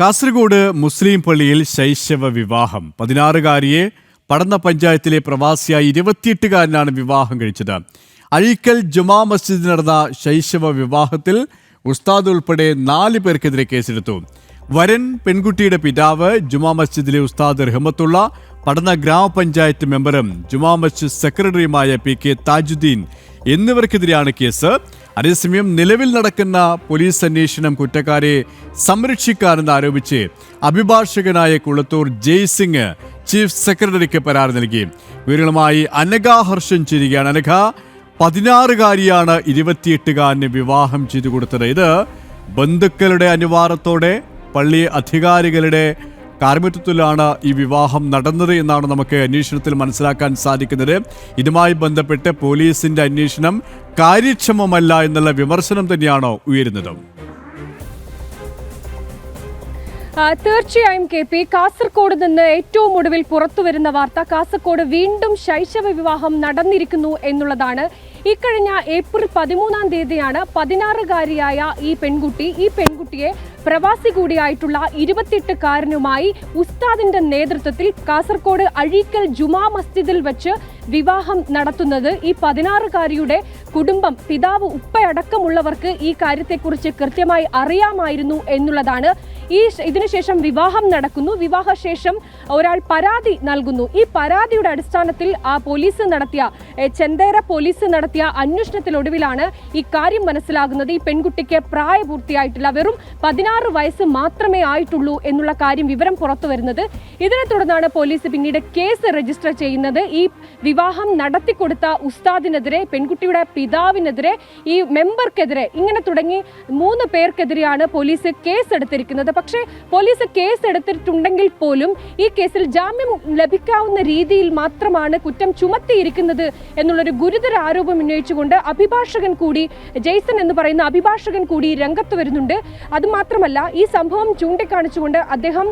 കാസർഗോഡ് മുസ്ലിം പള്ളിയിൽ ശൈശവ വിവാഹം. 16-കാരിയെ പടന്ന പഞ്ചായത്തിലെ പ്രവാസിയായ 28-കാരനാണ് വിവാഹം കഴിച്ചത്. അഴീക്കൽ ജുമാ മസ്ജിദിൽ നടന്ന ശൈശവ വിവാഹത്തിൽ ഉസ്താദ് ഉൾപ്പെടെ 4 പേർക്കെതിരെ കേസെടുത്തു. വരൻ പെൺകുട്ടിയുടെ പിതാവ്, ജുമാ മസ്ജിദിലെ ഉസ്താദ് റഹ്മത്തുള്ള, പടന്ന ഗ്രാമപഞ്ചായത്ത് മെമ്പറും ജുമാ മസ്ജിദ് സെക്രട്ടറിയുമായ PK താജുദ്ദീൻ എന്നിവർക്കെതിരെയാണ് കേസ്. അതേസമയം നിലവിൽ നടക്കുന്ന പോലീസ് അന്വേഷണം കുറ്റക്കാരെ സംരക്ഷിക്കാനെന്ന് ആരോപിച്ച് അഭിഭാഷകനായ കുളത്തൂർ ജയ്സിംഗ് ചീഫ് സെക്രട്ടറിക്ക് പരാതി നൽകി. വിവരങ്ങളുമായി അനഘ ഹർഷൻ ചേരുകയാണ്. അനഘ, 16-കാരിയാണ് 28-കാരന് വിവാഹം ചെയ്തു കൊടുത്തത്. ഇത് ബന്ധുക്കളുടെ അനുവാദത്തോടെ പള്ളി അധികാരികളുടെ കാർമ്മികത്വത്തിലാണ് ഈ വിവാഹം നടന്നത് എന്നാണ് നമുക്ക് അന്വേഷണത്തിൽ മനസ്സിലാക്കാൻ സാധിക്കുന്നത്. ഇതുമായി ബന്ധപ്പെട്ട് പോലീസിന്റെ അന്വേഷണം കാര്യക്ഷമമല്ല എന്നുള്ള വിമർശനം തന്നെയാണോ ഉയരുന്നത്? തീർച്ചയായും KP, കാസർഗോഡ് നിന്ന് ഏറ്റവും ഒടുവിൽ പുറത്തുവരുന്ന വാർത്ത കാസർഗോഡ് വീണ്ടും ശൈശവ വിവാഹം നടന്നിരിക്കുന്നു എന്നുള്ളതാണ്. ഇക്കഴിഞ്ഞ ഏപ്രിൽ 13-ാം തീയതിയാണ് 16-കാരിയായ ഈ പെൺകുട്ടിയെ പ്രവാസി കൂടിയായിട്ടുള്ള 28-കാരനുമായി ഉസ്താദിന്റെ നേതൃത്വത്തിൽ കാസർഗോഡ് അഴീക്കൽ ജുമാ മസ്ജിദിൽ വെച്ച് വിവാഹം നടത്തുന്നത്. ഈ 16-കാരിയുടെ കുടുംബം, പിതാവ്, ഉപ്പയടക്കമുള്ളവർക്ക് ഈ കാര്യത്തെക്കുറിച്ച് കൃത്യമായി അറിയാമായിരുന്നു എന്നുള്ളതാണ്. ഇതിനുശേഷം വിവാഹം നടക്കുന്നു. വിവാഹശേഷം ഒരാൾ പരാതി നൽകുന്നു. ഈ പരാതിയുടെ അടിസ്ഥാനത്തിൽ ചെന്തേര പോലീസ് നടത്തിയ അന്വേഷണത്തിലൊടുവിലാണ് ഈ കാര്യം മനസ്സിലാകുന്നത്. ഈ പെൺകുട്ടിക്ക് പ്രായപൂർത്തിയായിട്ടില്ല, വെറും 16 വയസ്സ് മാത്രമേ ആയിട്ടുള്ളൂ എന്നുള്ള വിവരം പുറത്തു വരുന്നത്. ഇതിനെ തുടർന്നാണ് പോലീസ് പിന്നീട് കേസ് രജിസ്റ്റർ ചെയ്യുന്നത്. ഈ വിവാഹം നടത്തിക്കൊടുത്ത ഉസ്താദിനെതിരെ, പെൺകുട്ടിയുടെ പിതാവിനെതിരെ, ഈ മെമ്പർക്കെതിരെ, ഇങ്ങനെ തുടങ്ങി 3 പേർക്കെതിരെയാണ് പോലീസ് കേസ് എടുത്തിരിക്കുന്നത്. പക്ഷേ പോലീസ് കേസ് എടുത്തിട്ടുണ്ടെങ്കിൽ പോലും ഈ കേസിൽ ജാമ്യം ലഭിക്കാവുന്ന രീതിയിൽ മാത്രമാണ് കുറ്റം ചുമത്തിയിരിക്കുന്നത് എന്നുള്ളൊരു ഗുരുതര ആരോപണം ഉന്നയിച്ചുകൊണ്ട് അഭിഭാഷകൻ കൂടി, ജെയ്സൺ എന്ന് പറയുന്ന അഭിഭാഷകൻ കൂടി രംഗത്ത് വരുന്നുണ്ട്. അതുമാത്രമല്ല, ഈ സംഭവം ചൂണ്ടിക്കാണിച്ചുകൊണ്ട് അദ്ദേഹം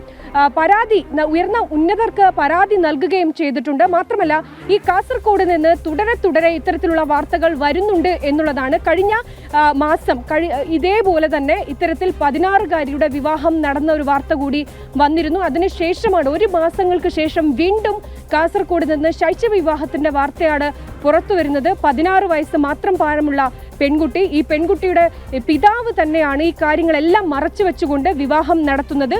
ഉയർന്ന ഉന്നതർക്ക് പരാതി നൽകുകയും ചെയ്തിട്ടുണ്ട്. മാത്രമല്ല, ഈ കാസർഗോഡ് നിന്ന് തുടരെ ഇത്തരത്തിലുള്ള വാർത്തകൾ വരുന്നുണ്ട് എന്നുള്ളതാണ്. കഴിഞ്ഞ മാസം ഇതേപോലെ തന്നെ ഇത്തരത്തിൽ 16-കാരിയുടെ വിവാഹം നടന്ന ഒരു വാർത്ത കൂടി വന്നിരുന്നു. അതിനുശേഷമാണ്, 1 മാസങ്ങൾക്ക് ശേഷം വീണ്ടും കാസർഗോഡ് നിന്ന് ശൈശവ വിവാഹത്തിന്റെ വാർത്തയാണ് പുറത്തു വരുന്നത്. 16 വയസ്സ് മാത്രം പ്രായമുള്ള പെൺകുട്ടി, ഈ പെൺകുട്ടിയുടെ പിതാവ് തന്നെയാണ് ഈ കാര്യങ്ങളെല്ലാം മറച്ചു വെച്ചുകൊണ്ട് വിവാഹം നടത്തുന്നത്.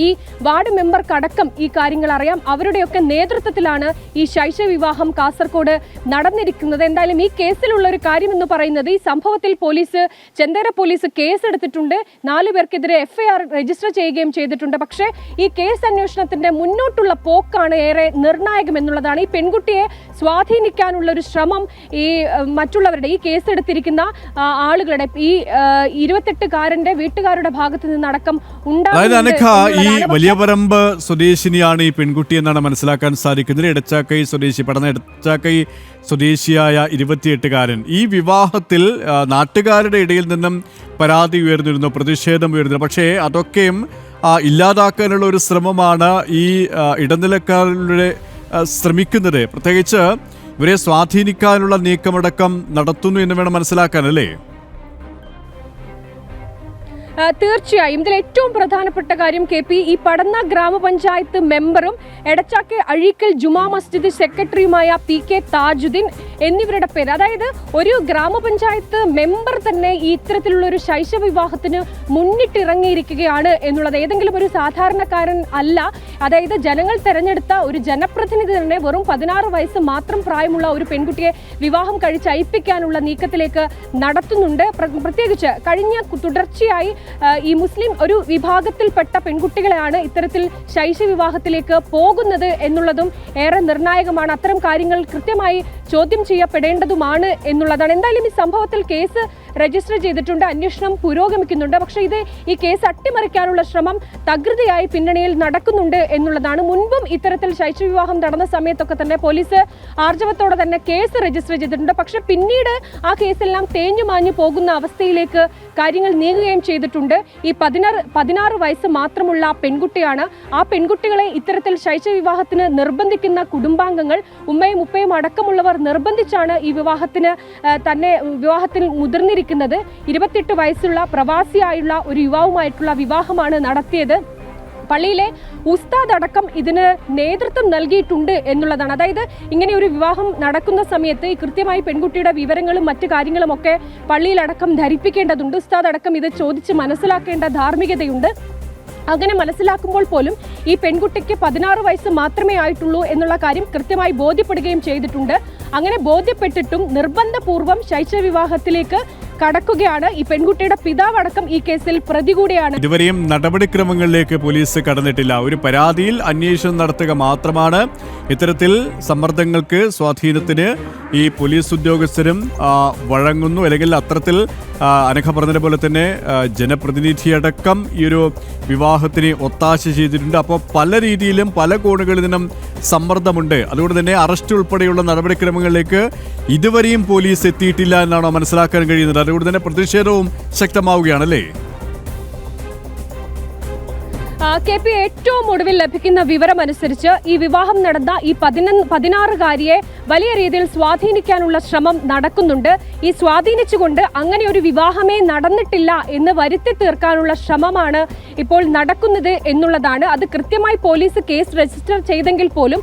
ഈ വാർഡ് മെമ്പർക്കടക്കം ഈ കാര്യങ്ങൾ അറിയാം. അവരുടെയൊക്കെ നേതൃത്വത്തിലാണ് ഈ ശൈശവ വിവാഹം കാസർഗോഡ് നടന്നിരിക്കുന്നത്. എന്തായാലും ഈ കേസിലുള്ള ഒരു കാര്യം എന്ന് പറയുന്നത്, ഈ സംഭവത്തിൽ ചെന്തേര പോലീസ് കേസെടുത്തിട്ടുണ്ട്. 4 പേർക്കെതിരെ FIR രജിസ്റ്റർ ചെയ്യുകയും ചെയ്തിട്ടുണ്ട്. പക്ഷേ ഈ കേസ് അന്വേഷണത്തിന്റെ മുന്നോട്ടുള്ള പോക്കാണ് ഏറെ നിർണായകം എന്നുള്ളതാണ്. ഈ പെൺകുട്ടിയെ സ്വാധീനിക്കാനുള്ള ഒരു ശ്രമം ഈ മറ്റുള്ളവരുടെ, ഈ കേസെടുത്തിരിക്കുന്ന ആളുകളുടെ, ഈ 28-കാരന്റെ വീട്ടുകാരുടെ ഭാഗത്ത് നിന്നടക്കം ഉണ്ടാകും. ഈ വലിയപറമ്പ് സ്വദേശിനിയാണ് ഈ പെൺകുട്ടി എന്നാണ് മനസ്സിലാക്കാൻ സാധിക്കുന്നത്. ഇടച്ചാക്കൈ സ്വദേശി, പടന്ന ഇടച്ചാക്കൈ സ്വദേശിയായ 28-കാരൻ. ഈ വിവാഹത്തിൽ നാട്ടുകാരുടെ ഇടയിൽ നിന്നും പരാതി ഉയർന്നിരുന്നു, പ്രതിഷേധം ഉയർന്നിരുന്നു. പക്ഷേ അതൊക്കെയും ഇല്ലാതാക്കാനുള്ള ഒരു ശ്രമമാണ് ഈ ഇടനിലക്കാരുടെ ശ്രമിക്കുന്നത്. പ്രത്യേകിച്ച് ഇവരെ സ്വാധീനിക്കാനുള്ള നീക്കമടക്കം നടത്തുന്നു എന്ന് വേണം മനസ്സിലാക്കാൻ, അല്ലേ? തീർച്ചയായും. ഇതിൽ ഏറ്റവും പ്രധാനപ്പെട്ട കാര്യം KP, ഈ പടന്ന ഗ്രാമപഞ്ചായത്ത് മെമ്പറും എടച്ചാക്കെ അഴീക്കൽ ജുമാ മസ്ജിദ് സെക്രട്ടറിയുമായ PK താജുദ്ദീൻ എന്നിവരുടെ പേര്. അതായത് ഒരു ഗ്രാമപഞ്ചായത്ത് മെമ്പർ തന്നെ ഈ ഇത്തരത്തിലുള്ള ഒരു ശൈശവ വിവാഹത്തിന് മുന്നിട്ടിറങ്ങിയിരിക്കുകയാണ് എന്നുള്ളത് ഏതെങ്കിലും ഒരു സാധാരണക്കാരൻ അല്ല. അതായത് ജനങ്ങൾ തെരഞ്ഞെടുത്ത ഒരു ജനപ്രതിനിധി തന്നെ വെറും 16 വയസ്സ് മാത്രം പ്രായമുള്ള ഒരു പെൺകുട്ടിയെ വിവാഹം കഴിച്ചയപ്പിക്കാനുള്ള നീക്കത്തിലേക്ക് നടത്തുന്നുണ്ട്. പ്രത്യേകിച്ച് തുടർച്ചയായി ഈ മുസ്ലിം ഒരു വിഭാഗത്തിൽപ്പെട്ട പെൺകുട്ടികളെയാണ് ഇത്തരത്തിൽ ശൈശവ വിവാഹത്തിലേക്ക് പോകുന്നത് എന്നുള്ളതും ഏറെ നിർണായകമാണ്. അത്തരം കാര്യങ്ങൾ കൃത്യമായി ചോദ്യം ചെയ്യപ്പെടേണ്ടതുമാണ് എന്നുള്ളതാണ്. എന്തായാലും ഈ സംഭവത്തിൽ കേസ് രജിസ്റ്റർ ചെയ്തിട്ടുണ്ട്, അന്വേഷണം പുരോഗമിക്കുന്നുണ്ട്. പക്ഷേ ഈ കേസ് അട്ടിമറിക്കാനുള്ള ശ്രമം തകൃതിയായി പിന്നണിയിൽ നടക്കുന്നുണ്ട് എന്നുള്ളതാണ്. മുൻപും ഇത്തരത്തിൽ ശൈശവ വിവാഹം നടന്ന സമയത്തൊക്കെ തന്നെ പോലീസ് ആർജവത്തോടെ തന്നെ കേസ് രജിസ്റ്റർ ചെയ്തിട്ടുണ്ട്. പക്ഷെ പിന്നീട് ആ കേസെല്ലാം തേഞ്ഞു മാഞ്ഞു പോകുന്ന അവസ്ഥയിലേക്ക് കാര്യങ്ങൾ നീങ്ങുകയും ചെയ്തിട്ടുണ്ട്. ഈ 16 വയസ്സ് മാത്രമുള്ള പെൺകുട്ടിയാണ്. ആ പെൺകുട്ടികളെ ഇത്തരത്തിൽ ശൈശവ വിവാഹത്തിന് നിർബന്ധിക്കുന്ന കുടുംബാംഗങ്ങൾ, ഉമ്മയും ഉപ്പയും അടക്കമുള്ളവർ നിർബന്ധിച്ചാണ് ഈ വിവാഹത്തിൽ മുതിർന്നിരിക്കുന്നത്. അറിയിക്കുന്നത് 28 വയസ്സുള്ള പ്രവാസിയായുള്ള ഒരു യുവാവുമായിട്ടുള്ള വിവാഹമാണ് നടത്തിയത്. പള്ളിയിലെ ഉസ്താദ് അടക്കം ഇതിന് നേതൃത്വം നൽകിയിട്ടുണ്ട് എന്നുള്ളതാണ്. അതായത് ഇങ്ങനെ ഒരു വിവാഹം നടക്കുന്ന സമയത്ത് കൃത്യമായി പെൺകുട്ടിയുടെ വിവരങ്ങളും മറ്റു കാര്യങ്ങളും ഒക്കെ പള്ളിയിലടക്കം ധരിപ്പിക്കേണ്ടതുണ്ട്. ഉസ്താദ് അടക്കം ഇത് ചോദിച്ച് മനസ്സിലാക്കേണ്ട ധാർമ്മികതയുണ്ട്. അങ്ങനെ മനസ്സിലാക്കുമ്പോൾ പോലും ഈ പെൺകുട്ടിക്ക് 16 വയസ്സ് മാത്രമേ ആയിട്ടുള്ളൂ എന്നുള്ള കാര്യം കൃത്യമായി ബോധ്യപ്പെടുകയും ചെയ്തിട്ടുണ്ട്. അങ്ങനെ ബോധ്യപ്പെട്ടിട്ടും നിർബന്ധപൂർവ്വം ശൈശവ വിവാഹത്തിലേക്ക് കടക്കുകയാണ്. ഈ പെൺകുട്ടിയുടെ പിതാവടക്കം ഈ കേസിൽ പ്രതി കൂടിയാണ്. ഇതുവരെയും നടപടിക്രമങ്ങളിലേക്ക് പോലീസ് കടന്നിട്ടില്ല. ഒരു പരാതിയിൽ അന്വേഷണം നടത്തുക മാത്രമാണ്. ഇത്തരത്തിൽ സമ്മർദ്ദങ്ങൾക്ക് സ്വാധീനത്തിന് ഈ പോലീസ് ഉദ്യോഗസ്ഥരും വഴങ്ങുന്നു. അല്ലെങ്കിൽ അത്തരത്തിൽ അനഘ പറഞ്ഞതുപോലെ തന്നെ ജനപ്രതിനിധിയടക്കം ഈ ഒരു വിവാഹത്തിന് ഒത്താശ ചെയ്തിട്ടുണ്ട്. അപ്പോൾ പല രീതിയിലും പല കോണുകളിൽ നിന്നും സമ്മർദ്ദമുണ്ട്. അതുകൊണ്ട് തന്നെ അറസ്റ്റ് ഉൾപ്പെടെയുള്ള നടപടിക്രമങ്ങളിലേക്ക് ഇതുവരെയും പോലീസ് എത്തിയിട്ടില്ല എന്നാണോ മനസ്സിലാക്കാൻ കഴിയുന്നത്? അതുകൊണ്ട് തന്നെ പ്രതിഷേധവും ശക്തമാവുകയാണല്ലേ? KP ഏറ്റവും ഒടുവിൽ ലഭിക്കുന്ന വിവരമനുസരിച്ച് ഈ വിവാഹം നടന്ന ഈ 16-കാരിയെ വലിയ രീതിയിൽ സ്വാധീനിക്കാനുള്ള ശ്രമം നടക്കുന്നുണ്ട്. ഈ സ്വാധീനിച്ചുകൊണ്ട് അങ്ങനെ ഒരു വിവാഹമേ നടന്നിട്ടില്ല എന്ന് വരുത്തി തീർക്കാനുള്ള ശ്രമമാണ് ഇപ്പോൾ നടക്കുന്നത് എന്നുള്ളതാണ്. അത് കൃത്യമായി പോലീസ് കേസ് രജിസ്റ്റർ ചെയ്തെങ്കിൽ പോലും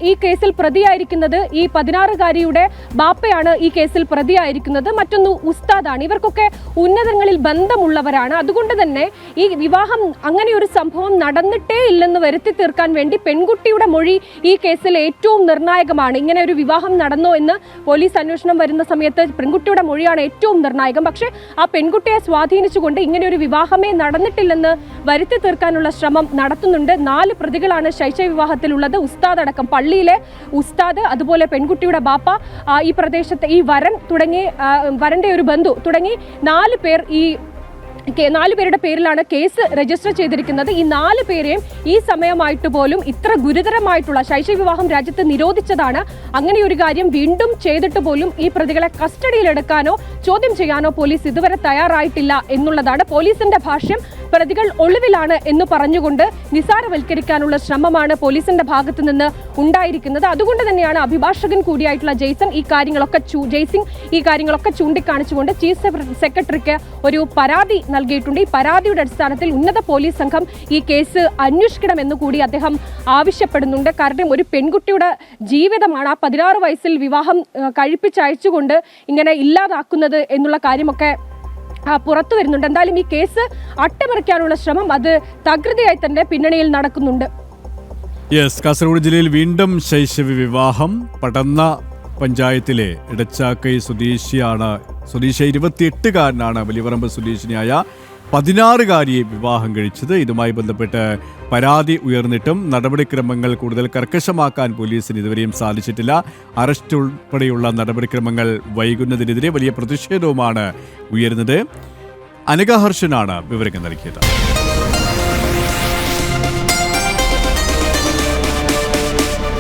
ഈ കേസിൽ പ്രതിയായിരിക്കുന്നത് ഈ 16-കാരിയുടെ ബാപ്പയാണ്. ഈ കേസിൽ പ്രതിയായിരിക്കുന്നത് മറ്റൊന്ന് ഉസ്താദാണ്. ഇവർക്കൊക്കെ ഉന്നതങ്ങളിൽ ബന്ധമുള്ളവരാണ്. അതുകൊണ്ട് തന്നെ ഈ വിവാഹം അങ്ങനെ ഒരു സംഭവം നടന്നിട്ടേ ഇല്ലെന്ന് വരുത്തി തീർക്കാൻ വേണ്ടി പെൺകുട്ടിയുടെ മൊഴി ഈ കേസിൽ ഏറ്റവും നിർണായകമാണ്. ഇങ്ങനെ ഒരു വിവാഹം നടന്നോ എന്ന് പോലീസ് അന്വേഷണം വരുന്ന സമയത്ത് പെൺകുട്ടിയുടെ മൊഴിയാണ് ഏറ്റവും നിർണായകം. പക്ഷേ ആ പെൺകുട്ടിയെ സ്വാധീനിച്ചുകൊണ്ട് ഇങ്ങനെ ഒരു വിവാഹമേ നടന്നിട്ടില്ലെന്ന് വരുത്തി തീർക്കാനുള്ള ശ്രമം നടത്തുന്നുണ്ട്. 4 പ്രതികളാണ് ശൈശവ വിവാഹത്തിലുള്ളത്. ഉസ്താദ് അടക്കം, പള്ളിയിലെ ഉസ്താദ്, അതുപോലെ പെൺകുട്ടിയുടെ ബാപ്പ, ഈ പ്രദേശത്തെ ഈ വരൻ തുടങ്ങി വരന്റെ ഒരു ബന്ധു തുടങ്ങി 4 പേർ, ഈ 4 പേരുടെ പേരിലാണ് കേസ് രജിസ്റ്റർ ചെയ്തിരിക്കുന്നത്. ഈ 4 പേരെയും ഈ സമയമായിട്ട് പോലും ഇത്ര ഗുരുതരമായിട്ടുള്ള ശൈശവ വിവാഹം രാജ്യത്ത് നിരോധിച്ചതാണ്. അങ്ങനെ ഒരു കാര്യം വീണ്ടും ചെയ്തിട്ട് പോലും ഈ പ്രതികളെ കസ്റ്റഡിയിലെടുക്കാനോ ചോദ്യം ചെയ്യാനോ പോലീസ് ഇതുവരെ തയ്യാറായിട്ടില്ല എന്നുള്ളതാണ്. പോലീസിന്റെ ഭാഷ്യം പ്രതികൾ ഒളിവിലാണ് എന്ന് പറഞ്ഞുകൊണ്ട് നിസാരവൽക്കരിക്കാനുള്ള ശ്രമമാണ് പോലീസിന്റെ ഭാഗത്ത് നിന്ന് ഉണ്ടായിരിക്കുന്നത്. അതുകൊണ്ട് തന്നെയാണ് അഭിഭാഷകൻ കൂടിയായിട്ടുള്ള ജെയ്സിംഗ് ഈ കാര്യങ്ങളൊക്കെ ചൂണ്ടിക്കാണിച്ചുകൊണ്ട് ചീഫ് സെക്രട്ടറിക്ക് ഒരു പരാതി നൽകിയിട്ടുണ്ട്. ഈ പരാതിയുടെ അടിസ്ഥാനത്തിൽ ഉന്നത പോലീസ് സംഘം ഈ കേസ് അന്വേഷിക്കണമെന്ന് കൂടി അദ്ദേഹം ആവശ്യപ്പെടുന്നുണ്ട്. കാരണം ഒരു പെൺകുട്ടിയുടെ ജീവിതമാണ് ആ 16 വയസ്സിൽ വിവാഹം കഴിപ്പിച്ചയച്ചുകൊണ്ട് ഇങ്ങനെ ഇല്ലാതാക്കുന്നത് എന്നുള്ള കാര്യമൊക്കെ പുറത്തു വരുന്നുണ്ട്. എന്തായാലും ഈ കേസ് അട്ടിമറിക്കാനുള്ള ശ്രമം അത് തകൃതിയായി തന്നെ പിന്നണിയിൽ നടക്കുന്നുണ്ട്. കാസർഗോഡ് ജില്ലയിൽ വീണ്ടും ശൈശവ വിവാഹം. പടന്ന പഞ്ചായത്തിലെ ഇടച്ചാക്കൈ സ്വദേശിയാണ് 28-കാരനാണ് വലിയപറമ്പ് സ്വദേശിനിയായ 16-കാരിയെ വിവാഹം കഴിച്ചത്. ഇതുമായി ബന്ധപ്പെട്ട് പരാതി ഉയർന്നിട്ടും നടപടിക്രമങ്ങൾ കൂടുതൽ കർക്കശമാക്കാൻ പോലീസിന് ഇതുവരെയും സാധിച്ചിട്ടില്ല. അറസ്റ്റ് ഉൾപ്പെടെയുള്ള നടപടിക്രമങ്ങൾ വൈകുന്നതിനെതിരെ വലിയ പ്രതിഷേധവുമാണ് ഉയരുന്നത്. അനഘ ഹർഷനാണ് വിവരങ്ങൾ നൽകിയത്.